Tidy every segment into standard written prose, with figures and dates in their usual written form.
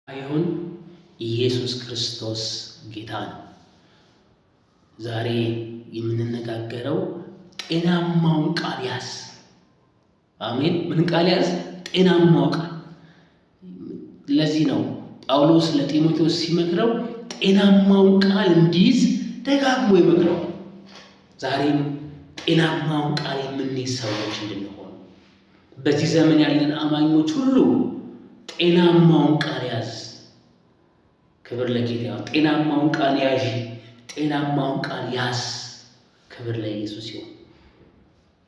አይሁን ኢየሱስ ክርስቶስ ጌታ ነው። ዛሬ የምንነጋገረው ጤናማውን ቃል ያዝ። አሜን። ምን ቃል ያዝ? ጤናማው ቃል። ለዚህ ነው ጳውሎስ ለጢሞቴዎስ ሲመክረው ጤናማውን ቃል እንዲይዝ ደጋግሞ ይመክረው። ዛሬም ጤናማውን ቃል የምንይዝ ሰዎች እንድንሆን በዚህ ዘመን ያለን አማኞች ሁሉ ጤናማውን ቃል ያዝ። ክብር ለጌታ ይሁን። ጤናማውን ቃል ያዥ፣ ጤናማውን ቃል ያዝ። ክብር ለኢየሱስ ይሁን።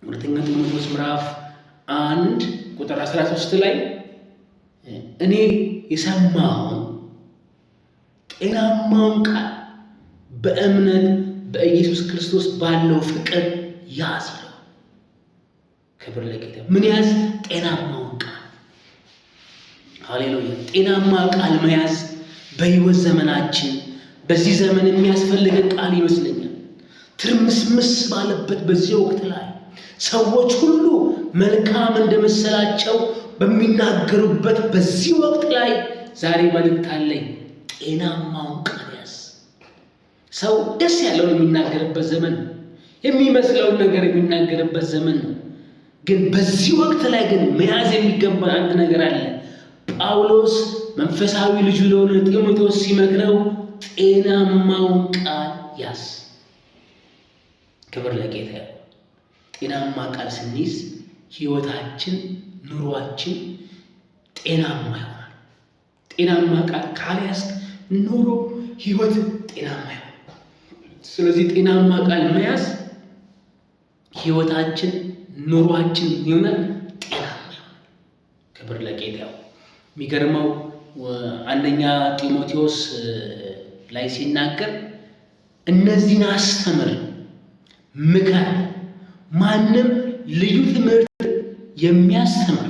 ሁለተኛ ጢሞቴዎስ ምዕራፍ 1 ቁጥር 13 ላይ እኔ የሰማውን ጤናማውን ቃል በእምነት በኢየሱስ ክርስቶስ ባለው ፍቅር ያዝ ይላል። ክብር ለጌታ። ምን ያዝ? ጤናማውን ቃል። ሃሌሉያ። ጤናማ ቃል መያዝ በሕይወት ዘመናችን በዚህ ዘመን የሚያስፈልገን ቃል ይመስለኛል። ትርምስምስ ባለበት በዚህ ወቅት ላይ ሰዎች ሁሉ መልካም እንደመሰላቸው በሚናገሩበት በዚህ ወቅት ላይ ዛሬ መልእክት አለኝ። ጤናማውን ቃል ያዝ። ሰው ደስ ያለውን የሚናገርበት ዘመን ነው። የሚመስለውን ነገር የሚናገርበት ዘመን ነው። ግን በዚህ ወቅት ላይ ግን መያዝ የሚገባ አንድ ነገር አለ። ጳውሎስ መንፈሳዊ ልጁ ለሆነ ጢሞቴዎስ ሲመክረው ጤናማውን ቃል ያዝ። ክብር ለጌታ። ጤናማ ቃል ስንይዝ ሕይወታችን፣ ኑሯችን ጤናማ ይሆናል። ጤናማ ቃል ካልያዝ ኑሮ፣ ሕይወት ጤናማ ይሆናል። ስለዚህ ጤናማ ቃል መያዝ ሕይወታችን፣ ኑሯችን ይሆናል ጤናማ ይሆናል። ክብር ለጌታ። የሚገርመው አንደኛ ጢሞቴዎስ ላይ ሲናገር እነዚህን አስተምር፣ ምከር። ማንም ልዩ ትምህርት የሚያስተምር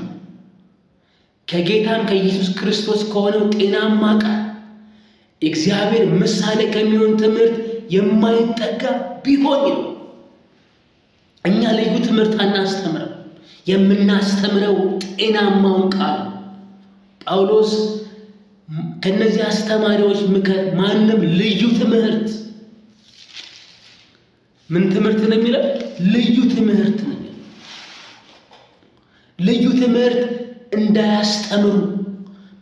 ከጌታም ከኢየሱስ ክርስቶስ ከሆነው ጤናማ ቃል እግዚአብሔር ምሳሌ ከሚሆን ትምህርት የማይጠጋ ቢሆን ነው። እኛ ልዩ ትምህርት አናስተምርም። የምናስተምረው ጤናማውን ቃል። ጳውሎስ ከነዚህ አስተማሪዎች ምከር። ማንም ልዩ ትምህርት፣ ምን ትምህርት ነው የሚለው? ልዩ ትምህርት ነው። ልዩ ትምህርት እንዳያስተምሩ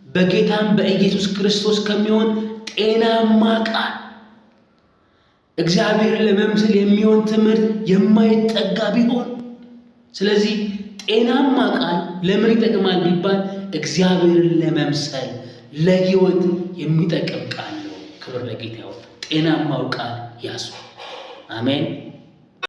በጌታም በኢየሱስ ክርስቶስ ከሚሆን ጤናማ ቃል እግዚአብሔርን ለመምሰል የሚሆን ትምህርት የማይጠጋ ቢሆን። ስለዚህ ጤናማ ቃል ለምን ይጠቅማል ቢባል እግዚአብሔርን ለመምሰል ለሕይወት የሚጠቅም ቃል ነው። ክብር ለጌታ ይሁን። ጤናማው ቃል ያዙ። አሜን።